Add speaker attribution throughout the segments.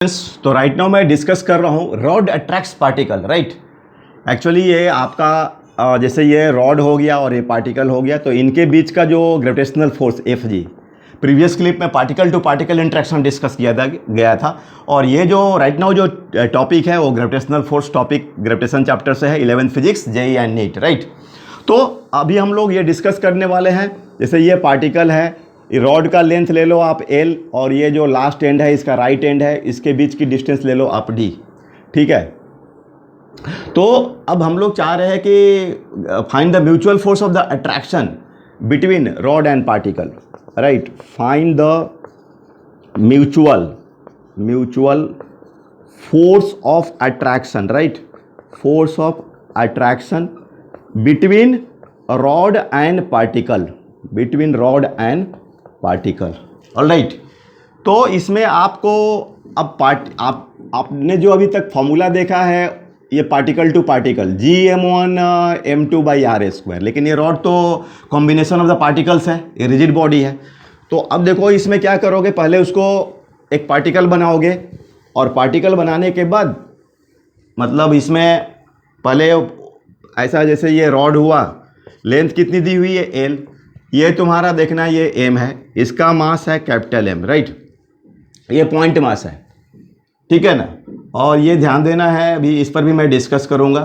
Speaker 1: तो right now मैं discuss कर रहा हूँ rod attracts particle, right. Actually ये आपका जैसे ये रॉड हो गया और ये पार्टिकल हो गया, तो इनके बीच का जो gravitational force F G, previous clip में particle to particle interaction discuss किया गया था। और ये जो राइट नाउ जो टॉपिक है वो gravitational force topic gravitation chapter से है, 11th physics JEE and NEET, right. तो अभी हम लोग ये डिस्कस करने वाले हैं, जैसे ये पार्टिकल है, रॉड का लेंथ ले लो आप L, और ये जो लास्ट एंड है इसका राइट एंड है, इसके बीच की डिस्टेंस ले लो आप D, ठीक है। तो अब हम लोग चाह रहे हैं कि find the mutual force of the attraction between rod and particle, right. Find the mutual force of attraction, right, force of attraction between rod and particle, between rod and particle, alright. तो इसमें आपको अब आपने जो अभी तक formula देखा है ये particle to particle Gm1 m2 by r square, लेकिन ये रॉड तो कॉम्बिनेशन ऑफ द पार्टिकल्स है, ये रिजिड बॉडी है। तो अब देखो इसमें क्या करोगे, पहले उसको एक पार्टिकल बनाओगे, और पार्टिकल बनाने के बाद मतलब इसमें पहले ऐसा जैसे ये रॉड हुआ, लेंथ कितनी दी हुई है L, ये तुम्हारा देखना ये M है, इसका मास है कैपिटल M, राइट, ये पॉइंट मास है, ठीक है ना। और ये ध्यान देना है, अभी इस पर भी मैं डिस्कस करूँगा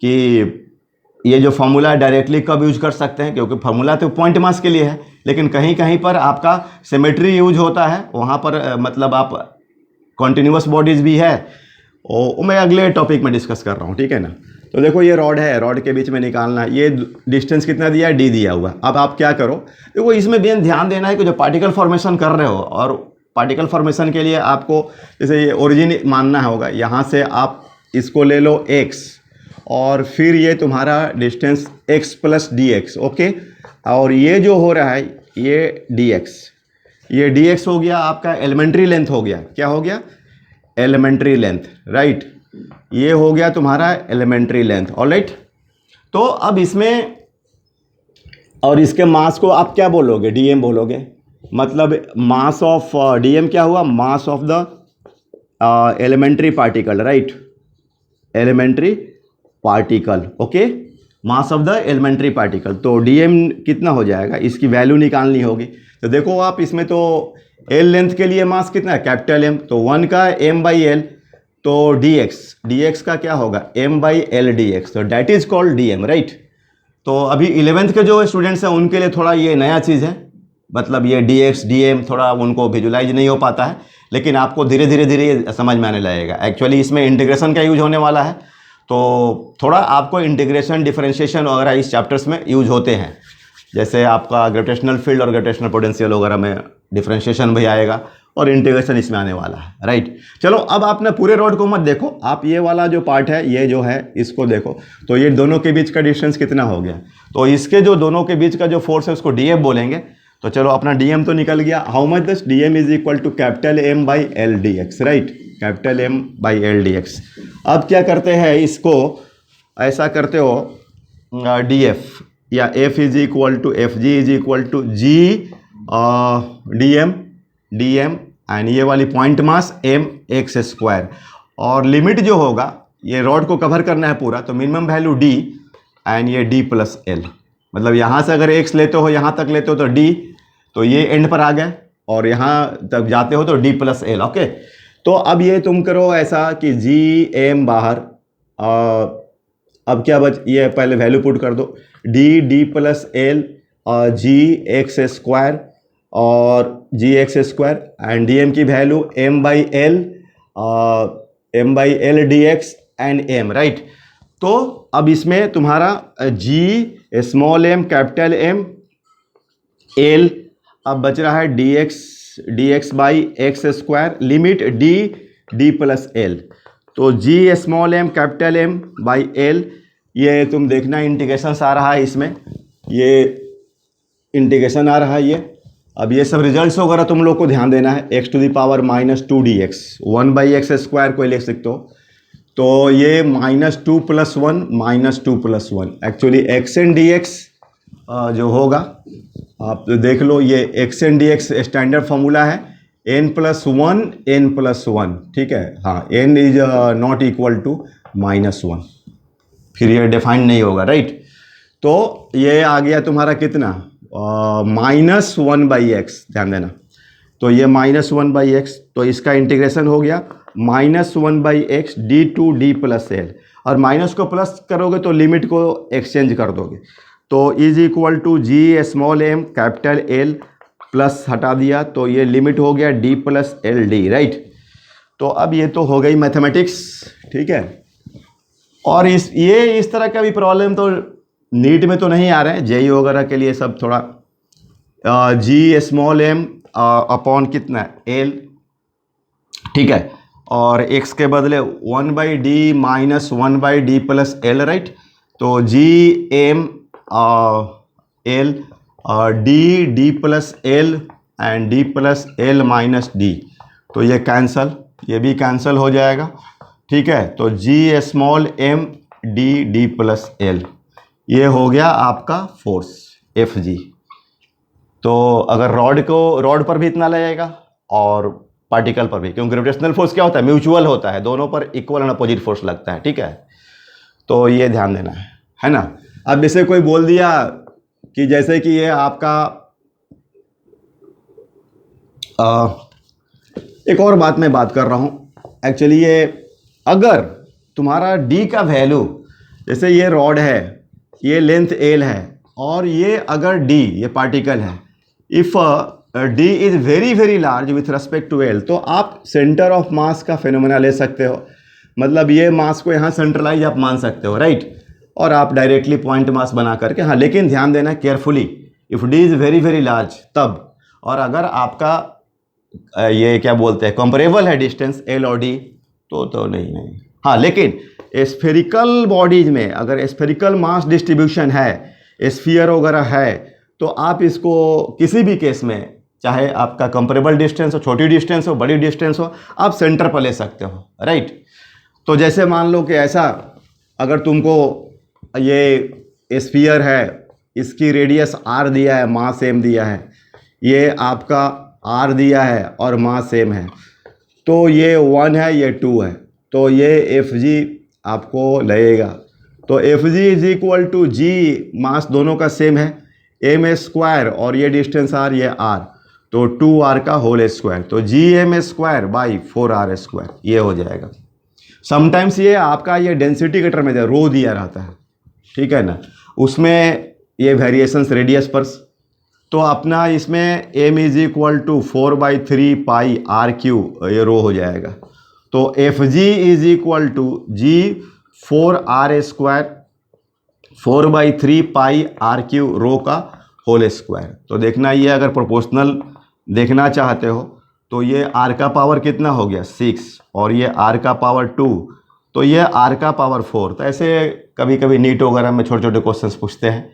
Speaker 1: कि ये जो फॉर्मूला डायरेक्टली कब यूज कर सकते हैं, क्योंकि फार्मूला तो पॉइंट मास के लिए है, लेकिन कहीं कहीं पर आपका सिमेट्री यूज होता है, वहाँ पर मतलब आप कॉन्टिन्यूस बॉडीज़ भी है, वो मैं अगले टॉपिक में डिस्कस कर रहा हूँ, ठीक है ना। तो देखो ये रॉड है, रॉड के बीच में निकालना, ये डिस्टेंस कितना दिया है, D दिया हुआ। अब आप क्या करो, देखो इसमें भी ध्यान देना है कि जो पार्टिकल फॉर्मेशन कर रहे हो, और पार्टिकल फॉर्मेशन के लिए आपको जैसे ये ओरिजिन मानना होगा, यहाँ से आप इसको ले लो x, और फिर ये तुम्हारा distance x plus dx, okay. और ये जो हो रहा है ये dx हो गया, आपका एलिमेंट्री लेंथ हो गया, क्या हो गया, एलिमेंट्री लेंथ, राइट। ये हो गया तुम्हारा एलिमेंट्री लेंथ, ऑलराइट। तो अब इसमें और इसके मास को आप क्या बोलोगे, dm बोलोगे, मतलब मास ऑफ dm क्या हुआ, mass of the elementary particle, right, elementary particle, okay, mass of the elementary particle. तो dm कितना हो जाएगा, इसकी वैल्यू निकालनी होगी। तो देखो आप इसमें तो L लेंथ के लिए मास कितना है, कैपिटल M, तो 1 का m बाई L, तो dx का क्या होगा, m बाई L dx, तो that is called dm, right. तो अभी 11th के जो स्टूडेंट्स हैं उनके लिए थोड़ा ये नया चीज़ है, मतलब ये dx dm थोड़ा उनको विजुलाइज नहीं हो पाता है, लेकिन आपको धीरे धीरे समझ में आने लगेगा। एक्चुअली इसमें इंटीग्रेशन का यूज होने वाला है, तो थोड़ा आपको इंटीग्रेशन डिफरेंशिएशन वगैरह इस चैप्टर्स में यूज होते हैं, जैसे आपका ग्रेविटेशनल फील्ड और ग्रेविटेशनल पोटेंशियल वगैरह में डिफरेंशिएशन भी आएगा, और इंटीग्रेशन इसमें आने वाला है, राइट। चलो अब आपने पूरे रॉड को मत देखो, आप ये वाला जो पार्ट है ये जो है इसको देखो। तो ये दोनों के बीच का डिस्टेंस कितना हो गया, तो इसके जो दोनों के बीच का जो फोर्स है उसको dm बोलेंगे। तो चलो अपना dm तो निकल गया, how much this, dm is equal to capital M by L dx, right, capital M by L dx। अब क्या करते हैं, इसको ऐसा करते हो df या f is equal to fg is equal to g dm and ये वाली point mass m x square, और लिमिट जो होगा ये रॉड को कवर करना है पूरा, तो मिनिमम वैल्यू d एंड ये d प्लस l, मतलब यहाँ से अगर x लेते हो यहाँ तक लेते हो तो d, तो ये एंड पर आ गए, और यहाँ तक जाते हो तो d प्लस l, ओके। तो अब ये तुम करो ऐसा कि g m बाहर, अब क्या बच, ये पहले वैल्यू पुट कर दो, d plus l g x square और G X square, and D M की value m by L D X and m, right. तो अब इसमें तुम्हारा g small m capital M l, अब बच रहा है D X by X square, limit d plus l, तो g small m capital M by l, ये तुम देखना इंटीग्रेशन आ रहा है, इसमें ये इंटीग्रेशन आ रहा है ये। अब ये सब रिजल्ट्स वगैरह तुम लोग को ध्यान देना है, x to the power -2 dx, 1 by X square को लिख सकते हो, तो ये -2 plus 1 actually x and dx जो होगा आप देख लो, ये x and dx standard formula है, n+1 n+1, ठीक है, हाँ, n is not equal to -1, फिर ये डिफाइंड नहीं होगा, राइट। तो ये आ गया तुम्हारा कितना, -1/x, ध्यान देना। तो ये -1/x, तो इसका इंटीग्रेशन हो गया -1/x d प्लस एल, और माइनस को प्लस करोगे तो लिमिट को एक्सचेंज कर दोगे। तो is equal to G small M capital L plus हटा दिया, तो ये लिमिट हो गया d plus L D, right. तो अब ये तो हो गई मैथमेटिक्स, ठीक है। और इस तरह का भी प्रॉब्लम तो नीट में तो नहीं आ रहे हैं, जेई वगैरह के लिए सब थोड़ा जी स्मॉल एम अपॉन कितना एल, ठीक है, और x के बदले 1/d minus 1/d plus L, right. तो G M L D plus L and D plus L minus D, तो ये कैंसल, ये भी कैंसल हो जाएगा, ठीक है। तो G small M D plus L, ये हो गया आपका फोर्स एफ जी। तो अगर रॉड पर भी इतना लगेगा और पार्टिकल पर भी, क्योंकि ग्रेविटेशनल फोर्स क्या होता है, म्यूचुअल होता है, दोनों पर इक्वल एंड अपोजिट फोर्स लगता है, ठीक है। तो ये ध्यान देना है ना। अब जैसे कोई बोल दिया कि जैसे कि ये आपका एक और बात मैं बात कर रहा हूँ एक्चुअली, ये अगर तुम्हारा d का वैल्यू, जैसे ये रॉड है, ये लेंथ l है, और ये अगर d ये पार्टिकल है, if d is very very large with respect to l, तो आप सेंटर ऑफ मास का फिनोमेना ले सकते हो। मतलब ये मास को यहाँ सेंट्रलाइज आप मान सकते हो, राइट। और आप डायरेक्टली पॉइंट मास बना करके, हाँ, लेकिन ध्यान देना carefully, if d is very very large तब, और अगर आपका ये क्या बोलते हैं कंपेरेबल है डिस्टेंस l और d, तो नहीं। हाँ, लेकिन स्फेरिकल बॉडीज में अगर स्फेरिकल मास डिस्ट्रीब्यूशन है, स्फीयर वगैरह है, तो आप इसको किसी भी केस में, चाहे आपका कंपेरेबल डिस्टेंस हो, छोटी डिस्टेंस हो, बड़ी डिस्टेंस हो, आप सेंटर पर ले सकते हो, राइट। तो जैसे मान लो कि ऐसा, अगर तुमको ये स्फीयर है, इसकी रेडियस r दिया है, मास m दिया है, ये आपका r दिया है और मास m है, तो ये 1 है, ये 2 है, तो ये एफ जी आपको लगेगा। तो F G is equal to G, mass दोनों का सेम है, एम स्क्वायर, और ये डिस्टेंस आर, ये आर, तो 2r का होल स्क्वायर, तो G M square by 4r square, ये हो जाएगा। समटाइम्स ये आपका ये डेंसिटी के टर्म में रो दिया रहता है, ठीक है ना, उसमें ये वेरिएशंस रेडियस पर, तो अपना इसमें m is equal to 4/3 pi r cube, ये रो हो जाएगा। तो F G is equal to G 4r square 4/3 pi r cube rho का होल स्क्वायर। तो देखना, ये अगर प्रोपोर्शनल देखना चाहते हो तो ये r का पावर कितना हो गया 6, और ये r का पावर 2, तो ये r का पावर 4। तो ऐसे कभी कभी नीट वगैरह में छोटे छोटे क्वेश्चंस पूछते हैं,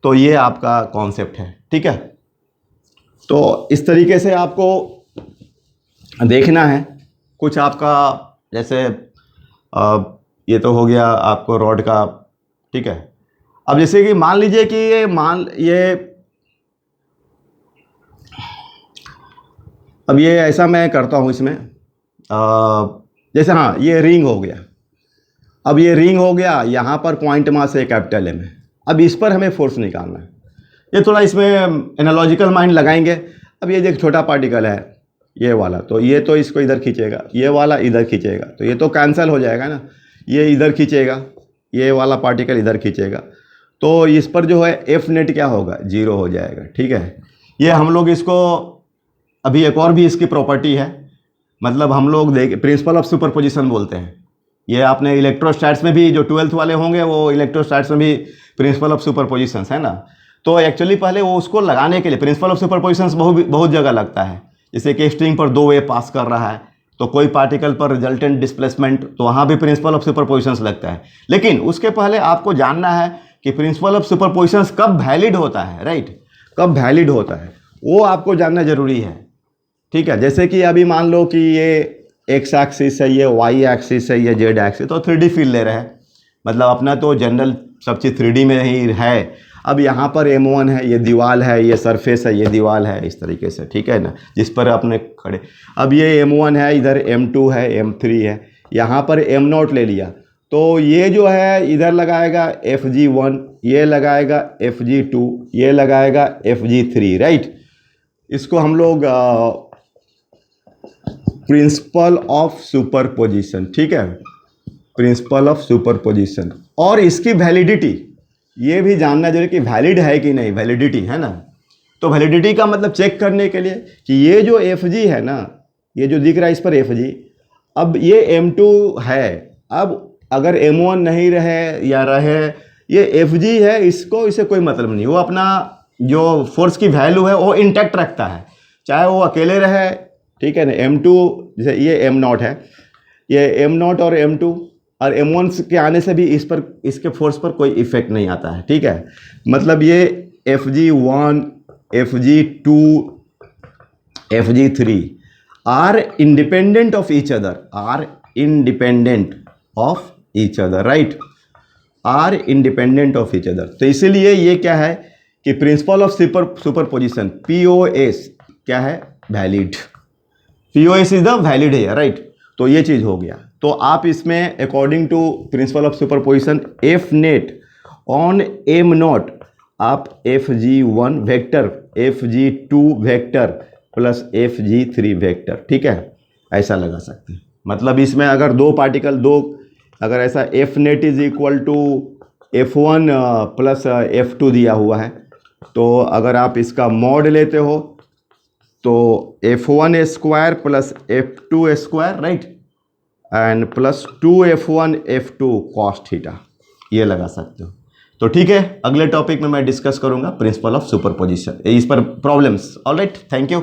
Speaker 1: तो ये आपका कॉन्सेप्ट है, ठीक है। तो इस तरीके से आपको देखना है। कुछ आपका जैसे ये तो हो गया आपको रॉड का, ठीक है। अब जैसे कि मान लीजिए कि अब ये ऐसा मैं करता हूँ इसमें, जैसे हाँ, ये रिंग हो गया। अब ये रिंग हो गया, यहाँ पर पॉइंट मास है कैपिटल एम है। अब इस पर हमें फोर्स निकालना है। ये थोड़ा इसमें एनालॉजिकल माइंड लगाएंगे। अब ये जो एक छोटा पार्टिकल है ये वाला, तो ये तो इसको इधर खींचेगा, ये वाला इधर खींचेगा, तो ये तो कैंसिल हो जाएगा ना, ये इधर खींचेगा, ये वाला पार्टिकल इधर खींचेगा, तो इस पर जो है एफ नेट क्या होगा, 0 हो जाएगा, ठीक है। ये हम लोग इसको अभी एक और भी इसकी प्रॉपर्टी है, मतलब हम लोग प्रिंसिपल ऑफ सुपरपोजिशन बोलते हैं। ये आपने इलेक्ट्रोस्टैट्स में भी, जो 12th वाले होंगे वो इलेक्ट्रोस्टैट्स में भी प्रिंसिपल ऑफ सुपरपोजिशन है ना। तो एक्चुअली पहले वो उसको लगाने के लिए प्रिंसिपल ऑफ सुपरपोजिशन बहुत जगह लगता है। जैसे कि स्ट्रिंग पर 2 वेव पास कर रहा है, तो कोई पार्टिकल पर रिजल्टेंट डिस्प्लेसमेंट, तो वहाँ भी प्रिंसिपल ऑफ सुपरपोजिशन लगता है। लेकिन उसके पहले आपको जानना है कि प्रिंसिपल ऑफ सुपरपोजिशन कब वैलिड होता है, राइट, कब वैलिड होता है, वो आपको जानना जरूरी है, ठीक है। जैसे कि अभी मान लो कि ये एक्स एक्सिस है, ये वाई एक्सिस है, ये जेड एक्सिस, तो 3D फील्ड ले रहे हैं, मतलब अपना तो जनरल सब चीज़ 3D में ही है। अब यहाँ पर M1 है, ये दीवार है, ये सरफेस है, ये दीवार है, इस तरीके से, ठीक है ना, जिस पर अपने खड़े। अब ये M1 है, इधर M2 है, M3 है, यहाँ पर M0 ले लिया, तो ये जो है इधर लगाएगा FG1, ये लगाएगा FG2, ये लगाएगा FG3, राइट। इसको हम लोग प्रिंसिपल ऑफ सुपरपोजिशन, ठीक है, प्रिंसिपल ऑफ सुपरपोजिशन। और इसकी वैलिडिटी ये भी जानना जरूरी कि वैलिड है कि नहीं, वैलिडिटी है ना। तो वैलिडिटी का मतलब चेक करने के लिए कि ये जो FG है ना, ये जो दिख रहा है इस पर FG, अब ये M2 है, अब अगर M1 नहीं रहे या रहे, ये FG है, इसको इससे कोई मतलब नहीं, वो अपना जो फोर्स की वैल्यू है वो इंटैक्ट रखता है, चाहे वो अकेले रहे, ठीक है ना। M2 जैसे ये M0 है, ये M0 और M2 और M1 के आने से भी इस पर, इसके फोर्स पर कोई इफेक्ट नहीं आता है, ठीक है। मतलब ये FG1, FG2, FG3 are independent of each other, are independent of each other, right, are independent of each other. तो इसीलिए ये क्या है कि प्रिंसिपल ऑफ सुपरपोजिशन, POS क्या है, valid, POS is the valid है, राइट। तो ये चीज़ हो गया। तो आप इसमें according to principle of superposition F net on M0 आप FG1 vector, FG2 vector plus FG3 vector, ठीक है, ऐसा लगा सकते हैं। मतलब इसमें अगर दो पार्टिकल, दो अगर ऐसा F net is equal to F1 plus F2 दिया हुआ है, तो अगर आप इसका मॉड लेते हो तो F1 square plus F2 square, right, and plus 2F1 F2 cos theta, ये लगा सकते हो। तो ठीक है, अगले टॉपिक में मैं डिस्कस करूंगा प्रिंसिपल ऑफ सुपरपोजिशन, इस पर प्रॉब्लम्स। Alright, thank you.